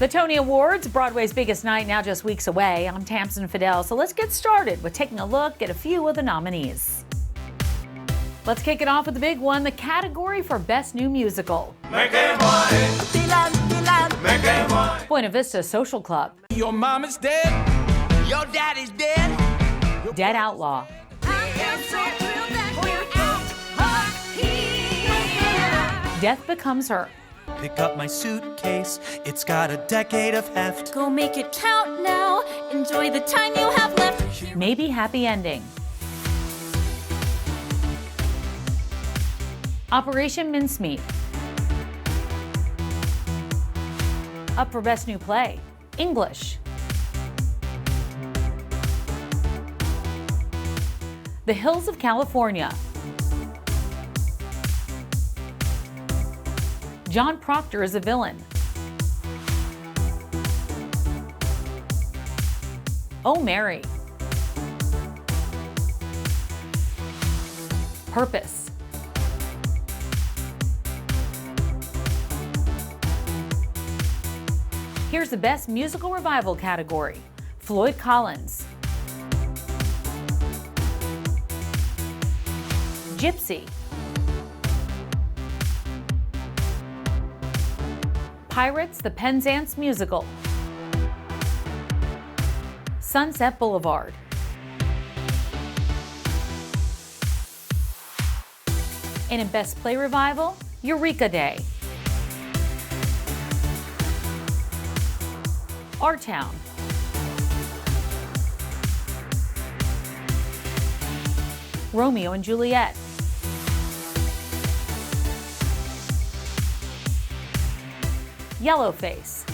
The Tony Awards, Broadway's biggest night, now just weeks away. I'm Tamsen Fadal, so let's get started with taking a look at a few of the nominees. Let's kick it off with the big one, the category for Best New Musical. Make it wine. Make it wine. Buena Vista Social Club. Your mom is dead. Your daddy's dead. Dead Outlaw. Death Becomes Her. Pick up my suitcase, it's got a decade of heft. Go make it count now, enjoy the time you have left. Maybe Happy Ending. Operation Mincemeat. Up for Best New Play, English. The Hills of California. John Proctor is a villain. Oh, Mary. Purpose. Here's the Best Musical Revival category. Floyd Collins. Gypsy. Pirates, the Penzance Musical. Sunset Boulevard. And in Best Play Revival, Eureka Day. Our Town. Romeo and Juliet. Yellowface.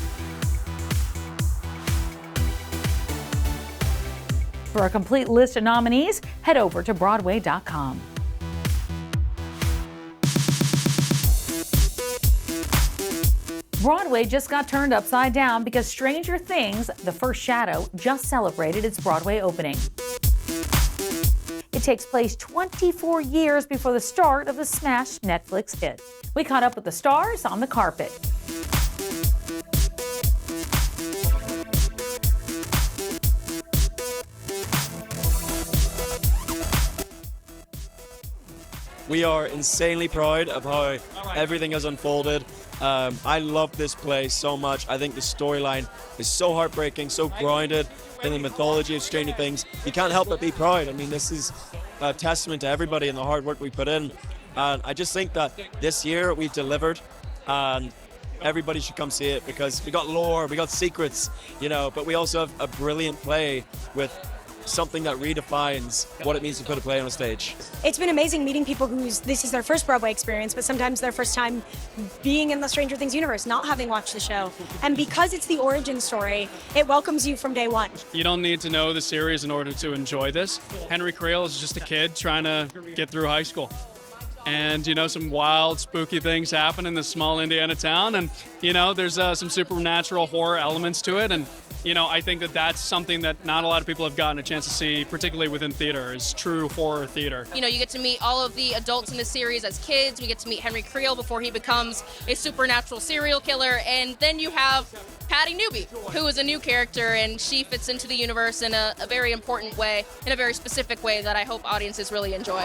For a complete list of nominees, head over to Broadway.com. Broadway just got turned upside down because Stranger Things, The First Shadow, just celebrated its Broadway opening. It takes place 24 years before the start of the smash Netflix hit. We caught up with the stars on the carpet. We are insanely proud of how everything has unfolded. I love this play so much. I think the storyline is so heartbreaking, so grounded in the mythology of Stranger Things. You can't help but be proud. I mean, this is a testament to everybody and the hard work we put in. And I just think that this year we've delivered, and everybody should come see it because we got lore, we got secrets, you know, but we also have a brilliant play with something that redefines what it means to put a play on a stage. It's been amazing meeting people this is their first Broadway experience, but sometimes their first time being in the Stranger Things universe, not having watched the show. And because it's the origin story, it welcomes you from day one. You don't need to know the series in order to enjoy this. Henry Creel is just a kid trying to get through high school. And, you know, some wild, spooky things happen in this small Indiana town. And, you know, there's some supernatural horror elements to it. And, you know, I think that that's something that not a lot of people have gotten a chance to see, particularly within theater, is true horror theater. You know, you get to meet all of the adults in the series as kids. We get to meet Henry Creel before he becomes a supernatural serial killer. And then you have Patty Newby, who is a new character, and she fits into the universe in a very important way, in a very specific way that I hope audiences really enjoy.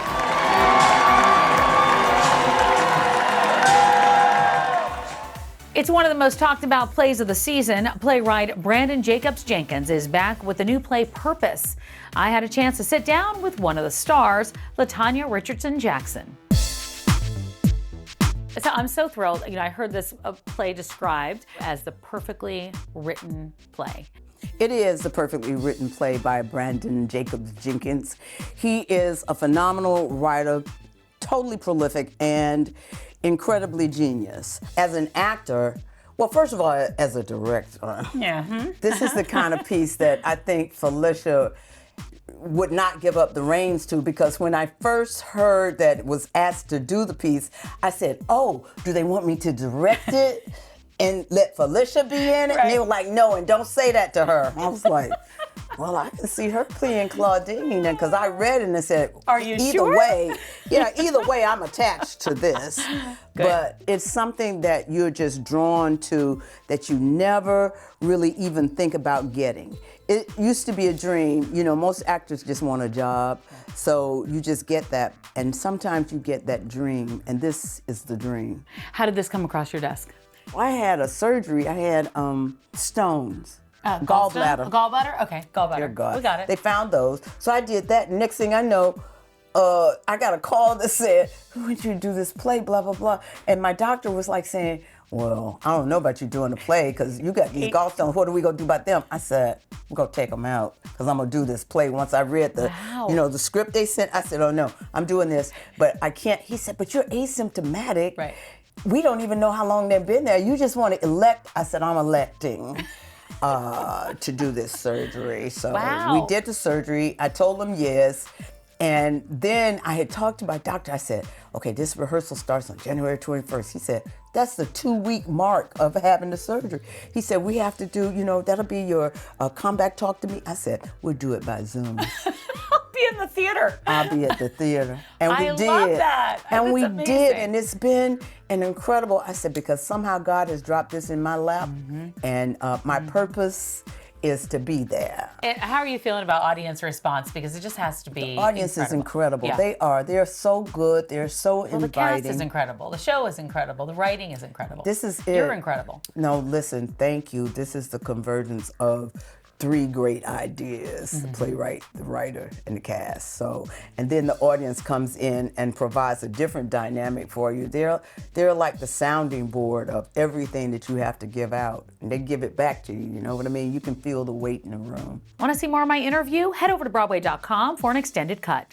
It's one of the most talked about plays of the season. Playwright Brandon Jacobs-Jenkins is back with the new play Purpose. I had a chance to sit down with one of the stars, LaTanya Richardson Jackson. So I'm so thrilled. You know, I heard this play described as the perfectly written play. It is the perfectly written play by Brandon Jacobs-Jenkins. He is a phenomenal writer, totally prolific, and incredibly genius. As an actor, well, first of all, as a director, this is the kind of piece that I think Felicia would not give up the reins to, because when I first heard that it was asked to do the piece, I said, oh, do they want me to direct it? and let Felicia be in it. And they were like, no, and don't say that to her. I was like, well, I can see her playing Claudine, and because I read it and said, are you either sure? way, either way, I'm attached to this. But it's something that you're just drawn to that you never really even think about getting. It used to be a dream. You know, most actors just want a job, so you just get that, and sometimes you get that dream, and this is the dream. How did this come across your desk? Well, I had a surgery. I had stones. Gallbladder. Gallbladder? Okay, gallbladder. Dear God. We got it. They found those. So I did that. Next thing I know, I got a call that said, "Who would you do this play, blah, blah, blah." And my doctor was like saying, well, I don't know about you doing the play because you got these gallstones. What are we going to do about them? I said, we're going to take them out because I'm going to do this play. Once I read the, the script they sent, I said, oh no, I'm doing this, but I can't. He said, but you're asymptomatic. Right. We don't even know how long they've been there. You just want to elect. I said, I'm electing to do this surgery. So we did the surgery. I told them yes. And then I had talked to my doctor. I said, okay, this rehearsal starts on January 21st. He said, that's the 2-week mark of having the surgery. He said, we have to do, that'll be your comeback talk to me. I said, we'll do it by Zoom. I'll be in the theater. I'll be at the theater. And we did. I love that. And we amazing. did. And it's been an incredible, I said, because somehow God has dropped this in my lap. And my purpose is to be there. And how are you feeling about audience response? Because it just has to be The audience is incredible. Yeah. They are. They're so good. They're so inviting. The cast is incredible. The show is incredible. The writing is incredible. This is it. You're incredible. No, listen, thank you. This is the convergence of 3 great ideas, the playwright, the writer, and the cast. So, and then the audience comes in and provides a different dynamic for you. They're like the sounding board of everything that you have to give out. And they give it back to you, you know what I mean? You can feel the weight in the room. Want to see more of my interview? Head over to Broadway.com for an extended cut.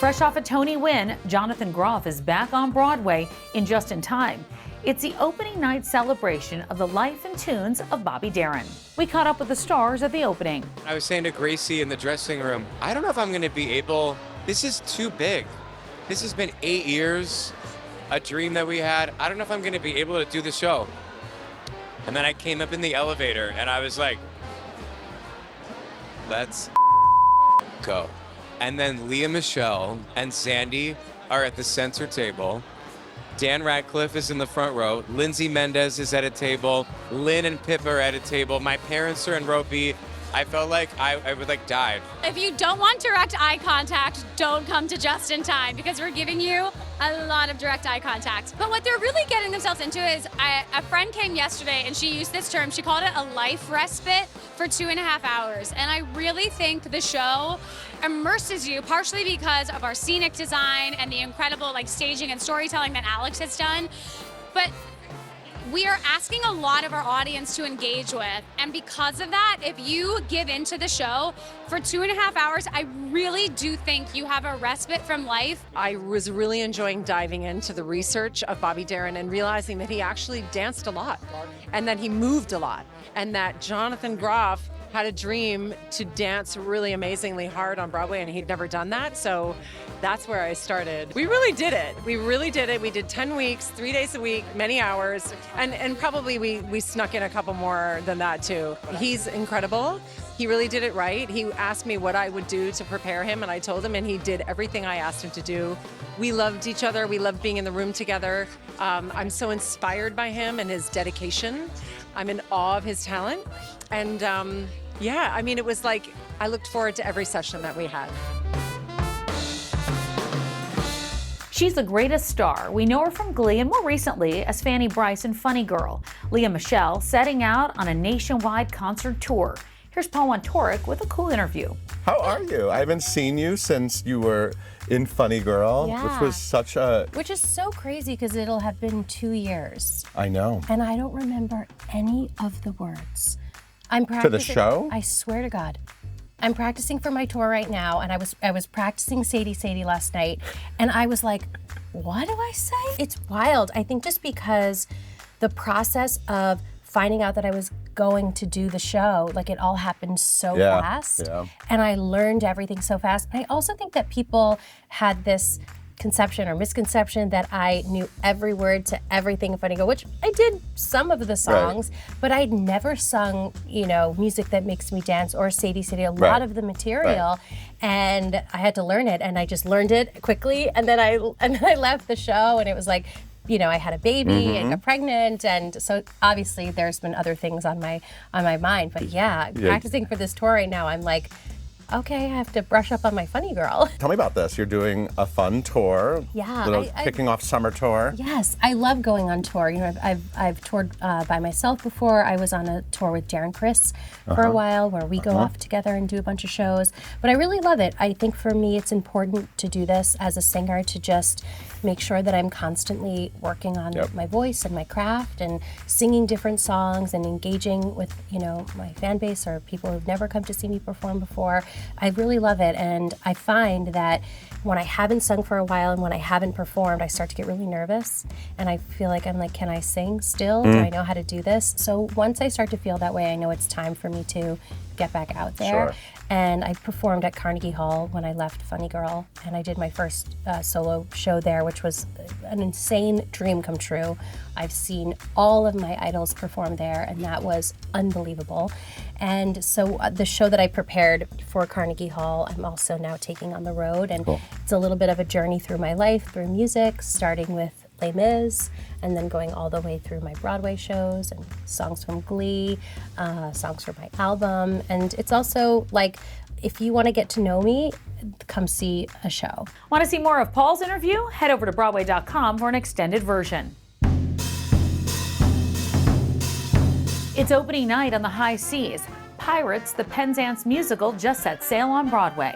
Fresh off a Tony win, Jonathan Groff is back on Broadway in Just in Time. It's the opening night celebration of the life and tunes of Bobby Darin. We caught up with the stars at the opening. I was saying to Gracie in the dressing room, I don't know if I'm going to be able, this is too big. This has been 8 years, a dream that we had. I don't know if I'm going to be able to do the show. And then I came up in the elevator and I was like, let's go. And then Lea Michele and Sandy are at the center table. Dan Radcliffe is in the front row. Lindsay Mendez is at a table. Lynn and Pip are at a table. My parents are in row B. I felt like I would like died. If you don't want direct eye contact, don't come to Just in Time because we're giving you a lot of direct eye contact. But what they're really getting themselves into is, a friend came yesterday and she used this term. She called it a life respite for 2.5 hours. And I really think the show immerses you, partially because of our scenic design and the incredible staging and storytelling that Alex has done. But we are asking a lot of our audience to engage with. And because of that, if you give into the show for 2.5 hours, I really do think you have a respite from life. I was really enjoying diving into the research of Bobby Darin and realizing that he actually danced a lot and that he moved a lot and that Jonathan Groff had a dream to dance really amazingly hard on Broadway, and he'd never done that. So that's where I started. We really did it. We really did it. We did 10 weeks, 3 days a week, many hours, and probably we snuck in a couple more than that too. He's incredible. He really did it right. He asked me what I would do to prepare him, and I told him, and he did everything I asked him to do. We loved each other. We loved being in the room together. I'm so inspired by him and his dedication. I'm in awe of his talent. And yeah, I mean, it was like I looked forward to every session that we had. She's the greatest star. We know her from Glee and more recently as Fanny Bryce in Funny Girl. Lea Michele setting out on a nationwide concert tour. Here's Paul Wontorek with a cool interview. How are you? I haven't seen you since you were in Funny Girl, which was such a... Which is so crazy because it'll have been 2 years. I know. And I don't remember any of the words. I'm practicing. To the show? I swear to God. I'm practicing for my tour right now, and I was practicing Sadie Sadie last night, and I was like, what do I say? It's wild. I think just because the process of finding out that I was going to do the show, it all happened so fast, and I learned everything so fast. I also think that people had this conception or misconception that I knew every word to everything in Funny Girl, which I did some of the songs, but I'd never sung, music that makes me dance or Sadie Sadie, a lot of the material. And I had to learn it, and I just learned it quickly. And then I left the show, and it was like, I had a baby and got pregnant, and so obviously there's been other things on my mind. But practicing for this tour right now, I'm like, okay, I have to brush up on my Funny Girl. Tell me about this. You're doing a fun tour. Yeah, kicking off summer tour. Yes, I love going on tour. I've toured by myself before. I was on a tour with Darren Criss for a while, where we go off together and do a bunch of shows. But I really love it. I think for me, it's important to do this as a singer, to just make sure that I'm constantly working on my voice and my craft and singing different songs and engaging with, my fan base or people who've never come to see me perform before. I really love it, and I find that when I haven't sung for a while and when I haven't performed, I start to get really nervous, and I feel like can I sing still? Do I know how to do this? So once I start to feel that way, I know it's time for me to get back out there. Sure. And I performed at Carnegie Hall when I left Funny Girl, and I did my first solo show there, which was an insane dream come true. I've seen all of my idols perform there, and that was unbelievable. And so the show that I prepared for Carnegie Hall, I'm also now taking on the road, and it's a little bit of a journey through my life, through music, starting with Les Mis, and then going all the way through my Broadway shows and songs from Glee, songs from my album. And it's also like, if you want to get to know me, come see a show. Want to see more of Paul's interview? Head over to Broadway.com for an extended version. It's opening night on the high seas. Pirates, the Penzance musical, just set sail on Broadway.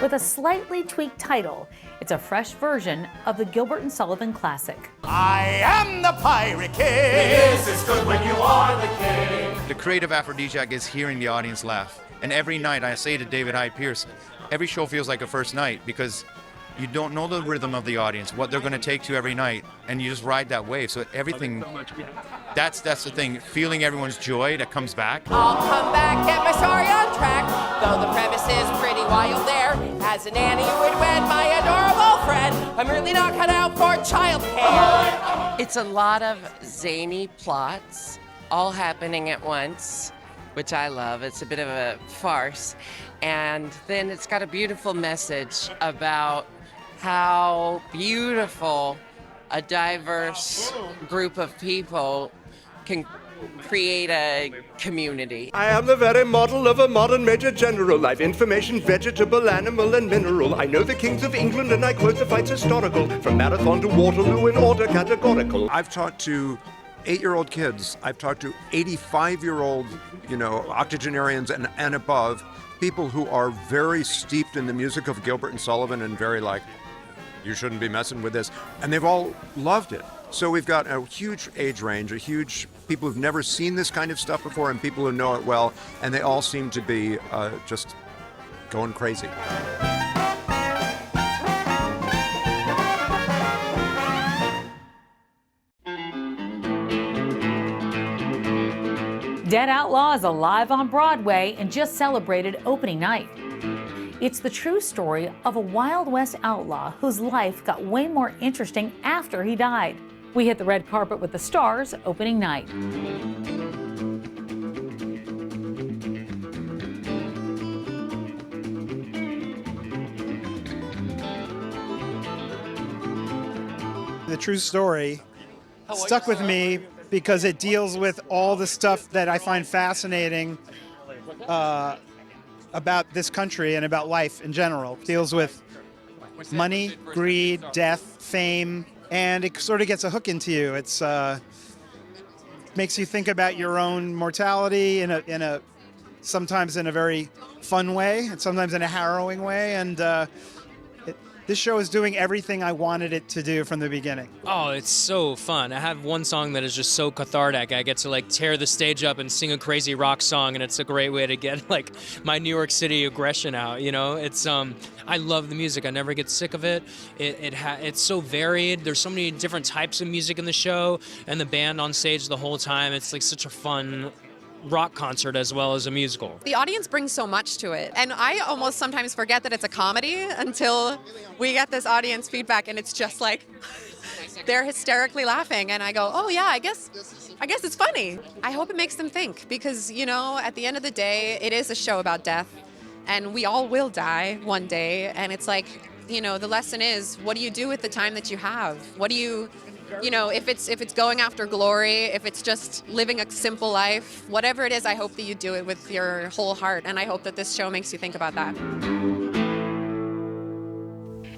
With a slightly tweaked title, it's a fresh version of the Gilbert and Sullivan classic. I am the Pirate King. This is good when you are the king. The creative aphrodisiac is hearing the audience laugh. And every night I say to David Hyde Pierce, every show feels like a first night, because you don't know the rhythm of the audience, what they're going to take to every night, and you just ride that wave. So everything, that's the thing, feeling everyone's joy that comes back. I'll come back, get my story on track, though the premise is pretty wild there. As a nanny would wed my adorable friend, I'm really not cut out for childcare. It's a lot of zany plots, all happening at once, which I love. It's a bit of a farce. And then it's got a beautiful message about how beautiful a diverse group of people can create a community. I am the very model of a modern major general. I've information, vegetable, animal, and mineral. I know the kings of England, and I quote the fights historical, from Marathon to Waterloo in order categorical. I've talked to 8-year-old kids. I've talked to 85-year-old, octogenarians and above, people who are very steeped in the music of Gilbert and Sullivan and very like, you shouldn't be messing with this. And they've all loved it. So we've got a huge age range, a huge people who've never seen this kind of stuff before and people who know it well. And they all seem to be just going crazy. Dead Outlaw is alive on Broadway and just celebrated opening night. It's the true story of a Wild West outlaw whose life got way more interesting after he died. We hit the red carpet with the stars opening night. The true story stuck with me because it deals with all the stuff that I find fascinating about this country and about life in general. It deals with money, greed, death, fame, and it sort of gets a hook into you. It's makes you think about your own mortality in a sometimes in a very fun way and sometimes in a harrowing way. And this show is doing everything I wanted it to do from the beginning. Oh, it's so fun. I have one song that is just so cathartic. I get to tear the stage up and sing a crazy rock song, and it's a great way to get my New York City aggression out, It's I love the music. I never get sick of it. It's so varied. There's so many different types of music in the show, and the band on stage the whole time. It's such a fun rock concert as well as a musical. The audience brings so much to it. And I almost sometimes forget that it's a comedy until we get this audience feedback and it's just like, they're hysterically laughing. And I go, oh yeah, I guess it's funny. I hope it makes them think because, you know, at the end of the day, it is a show about death and we all will die one day. And it's like, you know, the lesson is, what do you do with the time that you have? What do you know, if it's going after glory, if it's just living a simple life, whatever it is, I hope that you do it with your whole heart. And I hope that this show makes you think about that.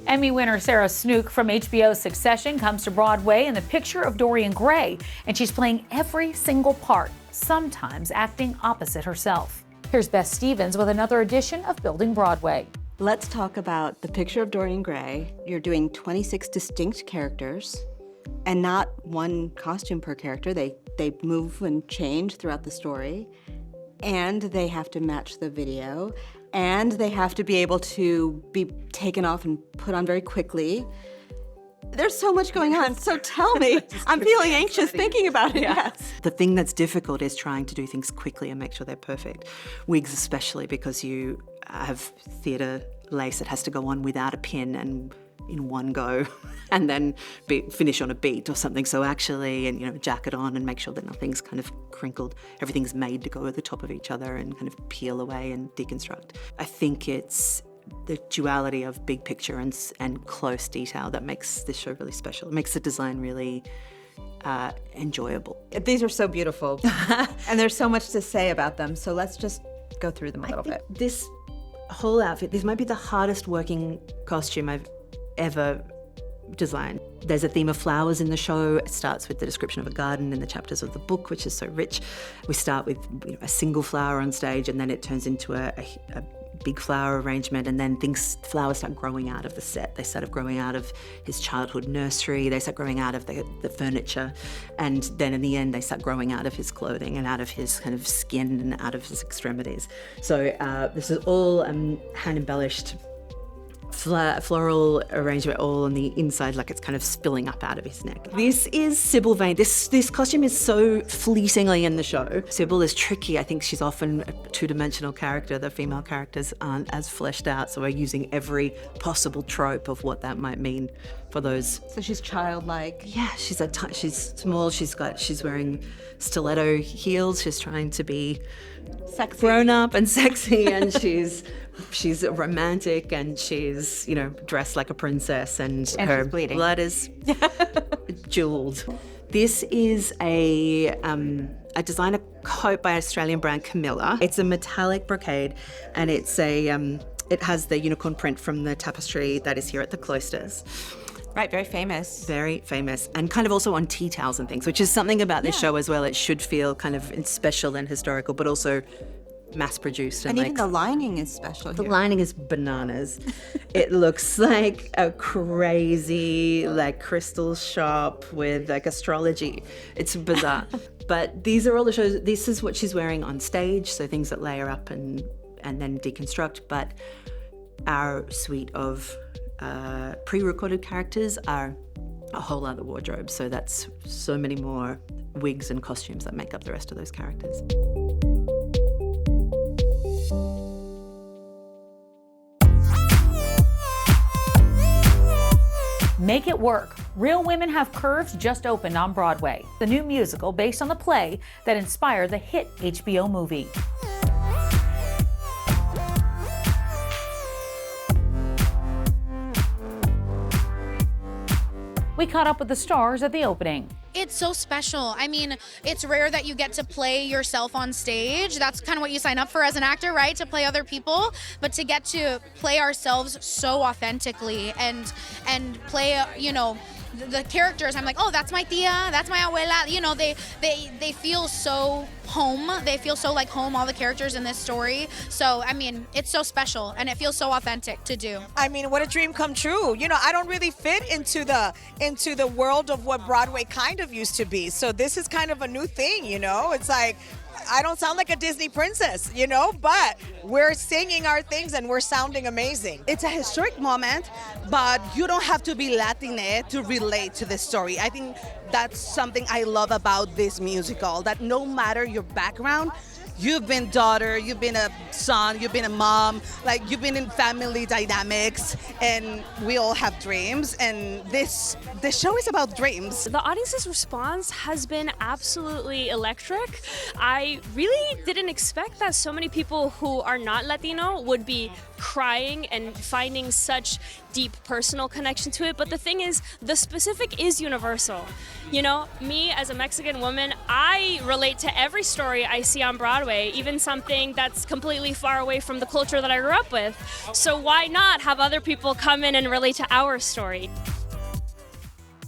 Emmy winner Sarah Snook from HBO's Succession comes to Broadway in The Picture of Dorian Gray, and she's playing every single part, sometimes acting opposite herself. Here's Beth Stevens with another edition of Building Broadway. Let's talk about The Picture of Dorian Gray. You're doing 26 distinct characters and not one costume per character. They move and change throughout the story, and they have to match the video, and they have to be able to be taken off and put on very quickly. There's so much going on, so tell me. I'm feeling anxious thinking about it, yes. The thing that's difficult is trying to do things quickly and make sure they're perfect. Wigs especially, because you have theatre lace that has to go on without a pin and in one go and then finish on a beat or something. So actually, and you know, jacket on and make sure that nothing's kind of crinkled. Everything's made to go at the top of each other and kind of peel away and deconstruct. I think it's the duality of big picture and close detail that makes this show really special. It makes the design really enjoyable. These are so beautiful and there's so much to say about them. So let's just go through them a little bit. This whole outfit, this might be the hardest working costume I've ever designed. There's a theme of flowers in the show. It starts with the description of a garden in the chapters of the book, which is so rich. We start with a single flower on stage, and then it turns into a big flower arrangement, and then flowers start growing out of the set. They start growing out of his childhood nursery, they start growing out of the furniture, and then in the end they start growing out of his clothing and out of his kind of skin and out of his extremities. So this is all hand embellished floral arrangement all on the inside, like it's kind of spilling up out of his neck. This is Sybil Vane. This costume is so fleetingly in the show. Sybil is tricky. I think she's often a two-dimensional character. The female characters aren't as fleshed out, so we're using every possible trope of what that might mean for those. So she's childlike. Yeah, she's small. She's wearing stiletto heels. She's trying to be sexy, grown up and sexy, and she's romantic, and she's dressed like a princess, and her blood is jeweled. This is a designer coat by Australian brand Camilla. It's a metallic brocade, and it has the unicorn print from the tapestry that is here at the cloisters. Right, very famous. Very famous, and kind of also on tea towels and things, which is something about this show as well. It should feel kind of special and historical, but also mass-produced. And even the lining is special The here. lining is bananas. It looks like a crazy, crystal shop with, astrology. It's bizarre. But these are all the shows. This is what she's wearing on stage, so things that layer up and then deconstruct. But our suite of pre-recorded characters are a whole other wardrobe. So that's so many more wigs and costumes that make up the rest of those characters. Make It Work. Real Women Have Curves just opened on Broadway, the new musical based on the play that inspired the hit HBO movie. We caught up with the stars at the opening. It's so special. I mean, it's rare that you get to play yourself on stage. That's kind of what you sign up for as an actor, right? To play other people, but to get to play ourselves so authentically and play, the characters. I'm like, oh, that's my tia, that's my abuela. They feel so home. They feel so like home, all the characters in this story. So, I mean, it's so special and it feels so authentic to do. I mean, what a dream come true. I don't really fit into the world of what Broadway kind of used to be. So this is kind of a new thing, It's like, I don't sound like a Disney princess, but we're singing our things and we're sounding amazing. It's a historic moment, but you don't have to be Latina to relate to the story. I think that's something I love about this musical, that no matter your background, you've been daughter, you've been a son, you've been a mom, like you've been in family dynamics, and we all have dreams, and the show is about dreams. The audience's response has been absolutely electric. I really didn't expect that so many people who are not Latino would be crying and finding such deep personal connection to it. But the thing is, the specific is universal. You know, me as a Mexican woman, I relate to every story I see on Broadway, even something that's completely far away from the culture that I grew up with. So why not have other people come in and relate to our story?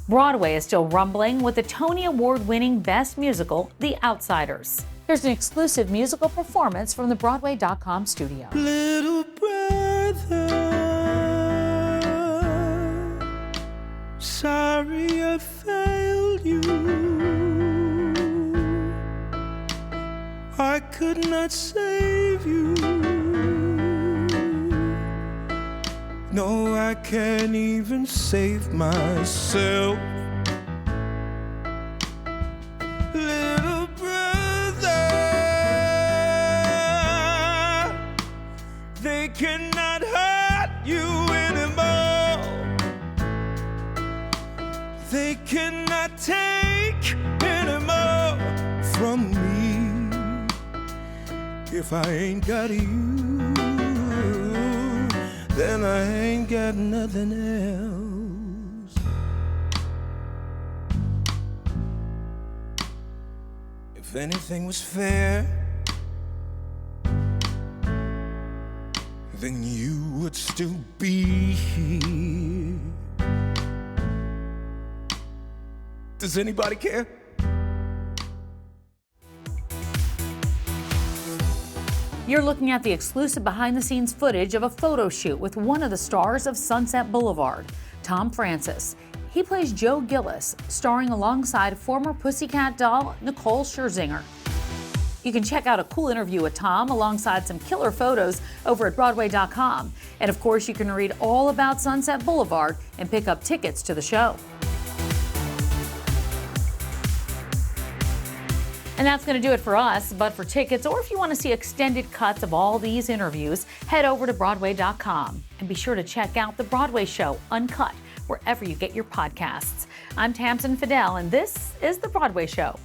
Broadway is still rumbling with the Tony Award-winning Best Musical, The Outsiders. Here's an exclusive musical performance from the Broadway.com studio. Little brother, sorry I failed you. I could not save you. No, I can't even save myself. Little brother, they cannot hurt you anymore. They cannot take anymore from me. If I ain't got you, then I ain't got nothing else. If anything was fair, then you would still be here. Does anybody care? You're looking at the exclusive behind-the-scenes footage of a photo shoot with one of the stars of Sunset Boulevard, Tom Francis. He plays Joe Gillis, starring alongside former Pussycat doll Nicole Scherzinger. You can check out a cool interview with Tom alongside some killer photos over at Broadway.com. And of course, you can read all about Sunset Boulevard and pick up tickets to the show. And that's going to do it for us, but for tickets, or if you want to see extended cuts of all these interviews, head over to Broadway.com. And be sure to check out The Broadway Show Uncut, wherever you get your podcasts. I'm Tamsen Fadal, and this is The Broadway Show.